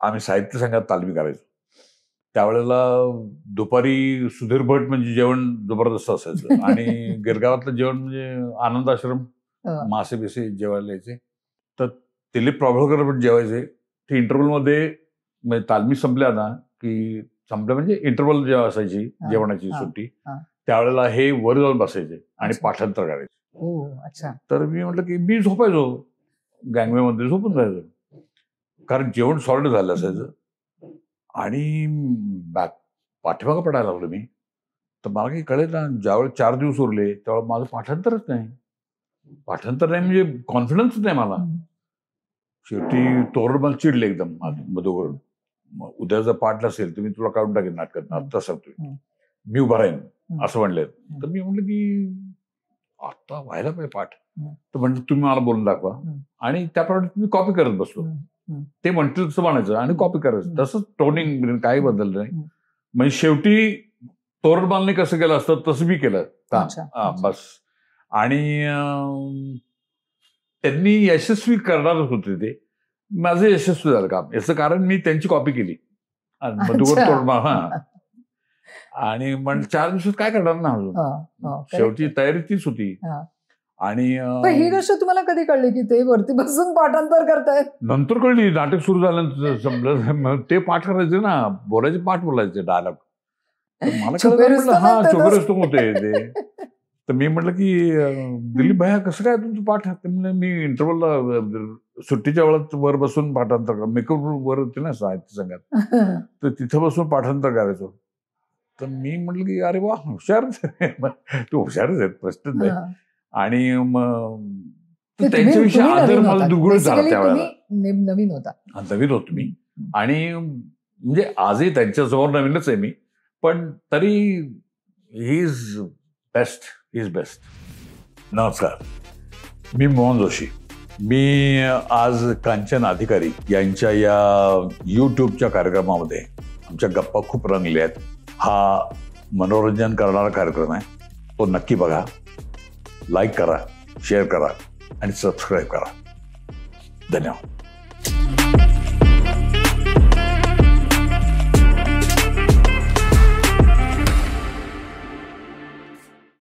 आम्ही साहित्य संघात तालमी करायचो. त्यावेळेला दुपारी सुधीर भट म्हणजे जेवण जबरदस्त असायचं आणि गिरगावातलं जेवण म्हणजे आनंद आश्रम, मासे बिसे जेवायला यायचे. तर दिलीप प्रभावळकर पण जेवायचे. ते इंटरव्हलमध्ये म्हणजे तालमी संपल्या ना की संपल्या म्हणजे इंटरव्हल जेव्हा असायची जेवणाची सुट्टी, त्यावेळेला हे वर जाऊन बसायचे आणि पाठांतर करायचे. तर मी म्हटलं की मी झोपायचो, गँगवेमध्ये झोपून जायचो, कारण जेवण सॉल्ट झालं असायचं. आणि पाठीमागं पडायला लागलो मी. तर मला काही कळेल ना, ज्यावेळेस 4 दिवस उरले त्यावेळेस माझं पाठांतरच नाही. पाठांतर नाही म्हणजे कॉन्फिडन्स नाही मला. शेवटी तोरण मला चिडले एकदम मधोकरून. उद्याचा पाठ नसेल तर मी तुला काढून टाकेन नाटकात, आता सांगतोय मी उभा राहीन असं म्हणले. तर मी म्हटलं की आता व्हायला पाहिजे पाठ. तर म्हणजे तुम्ही मला बोलून दाखवा आणि त्याप्रमाणे तुम्ही कॉपी करत बसलो. ते म्हणतील तसं म्हणायचं आणि कॉपी करायचं. तसंच टोनिंग काही बदललं नाही. म्हणजे शेवटी तोरण बांधणी कसं केलं असतं तसं मी केलं काम बस. आणि त्यांनी यशस्वी करणारच होते ते. माझं यशस्वी झालं काम. याचं कारण मी त्यांची कॉपी केली मधुकर तोरण. आणि मग 4 दिवसात काय करणार ना अजून. शेवटी तयारी तीच होती. आणि ही गोष्ट तुम्हाला कधी कळली की ते वरती बसून पाठांतर करतायत? नंतर कळली. नाटक सुरू झाल्यानंतर समजलं. ते पाठ करायचे ना, बोलायचे पाठ बोलायचे डायलॉग. मला कळलं हा चोबरस्तो होते ते. तर मी म्हटलं की दिलीप भैया कसं काय तुमचं पाठ? म्हणजे मी इंटरव्हलला सुट्टीच्या वेळात वर बसून पाठांतर मेकअप वर होते ना साहित्य संघात, तर तिथं बसून पाठांतर करायचो. तर मी म्हटलं की अरे वा हुशारच तू हुशारच आहेत, प्रश्नच नाही. आणि मग त्यांच्याविषयी आदर मला दुर्गुण झाला त्यावेळेला. नवीन होता, नवीन होतो मी. आणि म्हणजे आजही त्यांच्यासमोर नवीनच आहे मी, पण तरी ही इज बेस्ट. नमस्कार, मी मोहन जोशी. मी आज कांचन अधिकारी यांच्या या यूट्यूबच्या कार्यक्रमामध्ये आमच्या गप्पा खूप रंगल्या आहेत. हा मनोरंजन करणारा कार्यक्रम आहे, तो नक्की बघा. लाईक करा, शेअर करा आणि सबस्क्राईब करा. धन्यवाद.